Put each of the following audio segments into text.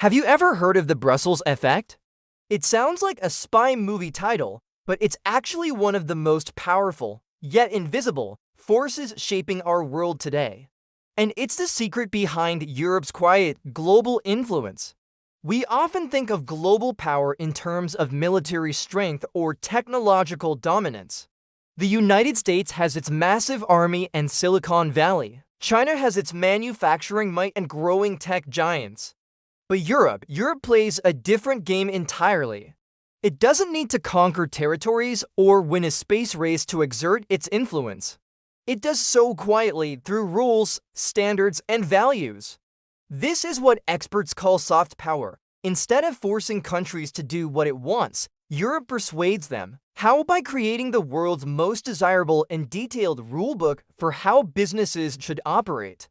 Have you ever heard of the Brussels effect? It sounds like a spy movie title, but it's actually one of the most powerful, yet invisible, forces shaping our world today. And it's the secret behind Europe's quiet, global influence. We often think of global power in terms of military strength or technological dominance. The United States has its massive army and Silicon Valley. China has its manufacturing might and growing tech giants. But Europe plays a different game entirely. It doesn't need to conquer territories or win a space race to exert its influence. It does so quietly through rules, standards, and values. This is what experts call soft power. Instead of forcing countries to do what it wants, Europe persuades them. How? By creating the world's most desirable and detailed rulebook for how businesses should operate.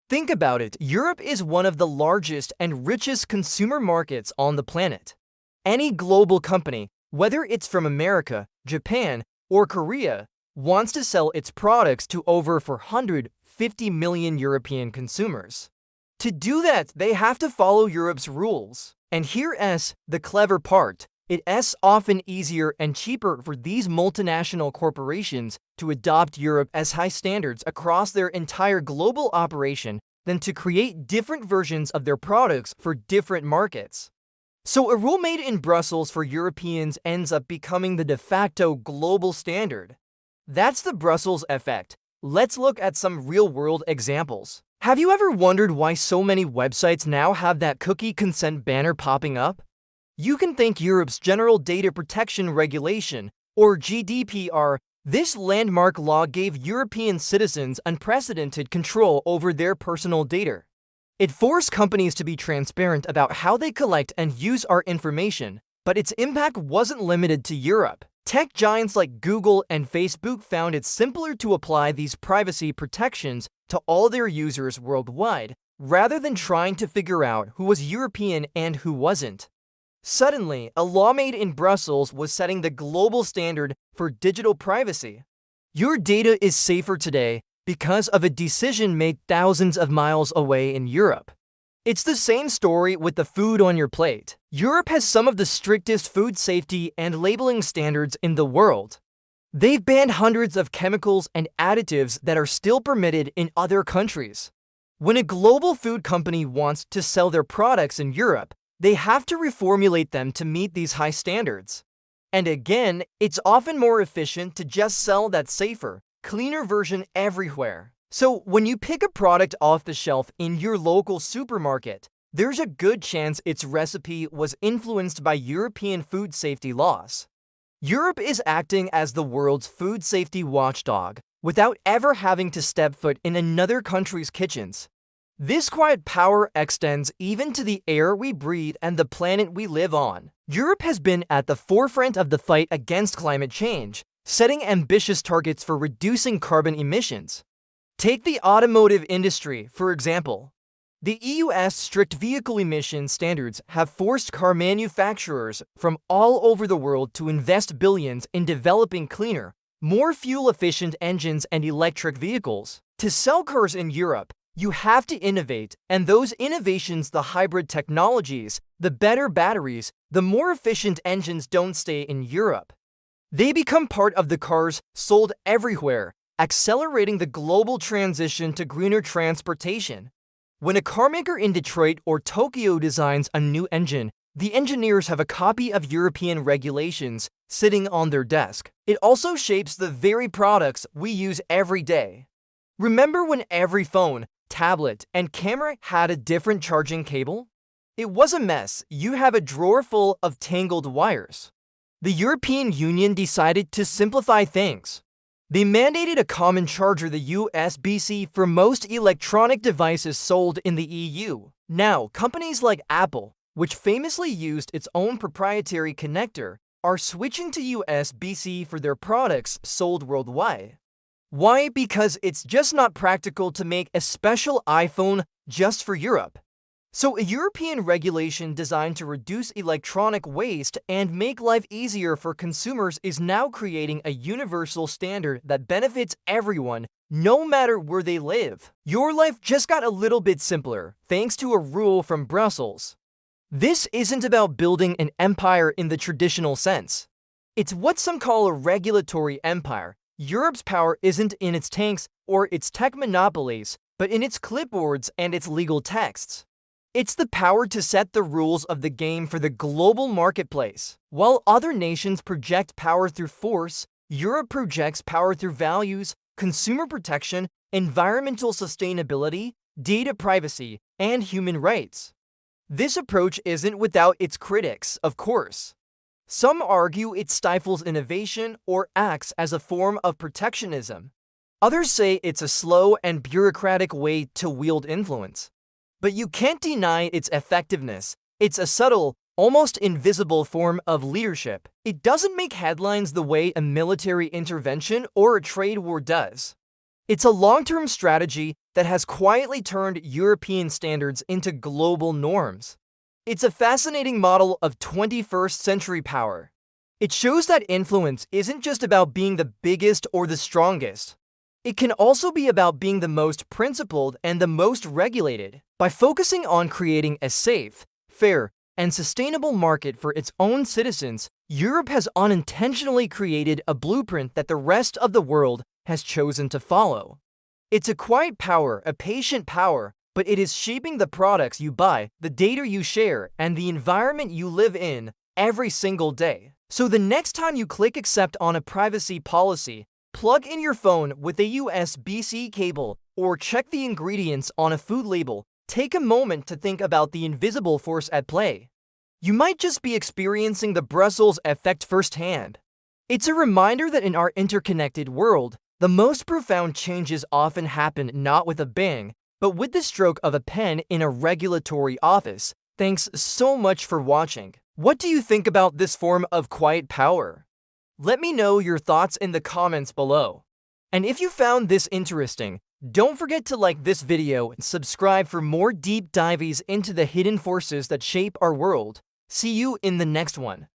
Think about it, Europe is one of the largest and richest consumer markets on the planet. Any global company, whether it's from America, Japan, or Korea, wants to sell its products to over 450 million European consumers. To do that, they have to follow Europe's rules. And here's the clever part. It's often easier and cheaper for these multinational corporations to adopt Europe as high standards across their entire global operation than to create different versions of their products for different markets. So a rule made in Brussels for Europeans ends up becoming the de facto global standard. That's the Brussels effect. Let's look at some real-world examples. Have you ever wondered why so many websites now have that cookie consent banner popping up? You can thank Europe's General Data Protection Regulation, or GDPR. This landmark law gave European citizens unprecedented control over their personal data. It forced companies to be transparent about how they collect and use our information, but its impact wasn't limited to Europe. Tech giants like Google and Facebook found it simpler to apply these privacy protections to all their users worldwide, rather than trying to figure out who was European and who wasn't. Suddenly, a law made in Brussels was setting the global standard for digital privacy. Your data is safer today because of a decision made thousands of miles away in Europe. It's the same story with the food on your plate. Europe has some of the strictest food safety and labeling standards in the world. They've banned hundreds of chemicals and additives that are still permitted in other countries. When a global food company wants to sell their products in Europe, they have to reformulate them to meet these high standards. And again, it's often more efficient to just sell that safer, cleaner version everywhere. So when you pick a product off the shelf in your local supermarket, there's a good chance its recipe was influenced by European food safety laws. Europe is acting as the world's food safety watchdog without ever having to step foot in another country's kitchens. This quiet power extends even to the air we breathe and the planet we live on. Europe has been at the forefront of the fight against climate change, setting ambitious targets for reducing carbon emissions. Take the automotive industry, for example. The EU's strict vehicle emission standards have forced car manufacturers from all over the world to invest billions in developing cleaner, more fuel-efficient engines and electric vehicles. To sell cars in Europe, you have to innovate, and those innovations, the hybrid technologies, the better batteries, the more efficient engines don't stay in Europe. They become part of the cars sold everywhere, accelerating the global transition to greener transportation. When a carmaker in Detroit or Tokyo designs a new engine, the engineers have a copy of European regulations sitting on their desk. It also shapes the very products we use every day. Remember when every phone, tablet, and camera had a different charging cable? It was a mess. You have a drawer full of tangled wires. The European Union decided to simplify things. They mandated a common charger, the USB-C, for most electronic devices sold in the EU. Now, companies like Apple, which famously used its own proprietary connector, are switching to USB-C for their products sold worldwide. Why? Because it's just not practical to make a special iPhone just for Europe. So a European regulation designed to reduce electronic waste and make life easier for consumers is now creating a universal standard that benefits everyone, no matter where they live. Your life just got a little bit simpler, thanks to a rule from Brussels. This isn't about building an empire in the traditional sense. It's what some call a regulatory empire. Europe's power isn't in its tanks or its tech monopolies, but in its clipboards and its legal texts. It's the power to set the rules of the game for the global marketplace. While other nations project power through force, Europe projects power through values, consumer protection, environmental sustainability, data privacy, and human rights. This approach isn't without its critics, of course. Some argue it stifles innovation or acts as a form of protectionism. Others say it's a slow and bureaucratic way to wield influence. But you can't deny its effectiveness. It's a subtle, almost invisible form of leadership. It doesn't make headlines the way a military intervention or a trade war does. It's a long-term strategy that has quietly turned European standards into global norms. It's a fascinating model of 21st century power. It shows that influence isn't just about being the biggest or the strongest. It can also be about being the most principled and the most regulated. By focusing on creating a safe, fair, and sustainable market for its own citizens, Europe has unintentionally created a blueprint that the rest of the world has chosen to follow. It's a quiet power, a patient power, but it is shaping the products you buy, the data you share, and the environment you live in every single day. So the next time you click accept on a privacy policy, plug in your phone with a USB-C cable, or check the ingredients on a food label, take a moment to think about the invisible force at play. You might just be experiencing the Brussels effect firsthand. It's a reminder that in our interconnected world, the most profound changes often happen not with a bang, but with the stroke of a pen in a regulatory office. Thanks so much for watching. What do you think about this form of quiet power? Let me know your thoughts in the comments below. And if you found this interesting, don't forget to like this video and subscribe for more deep dives into the hidden forces that shape our world. See you in the next one.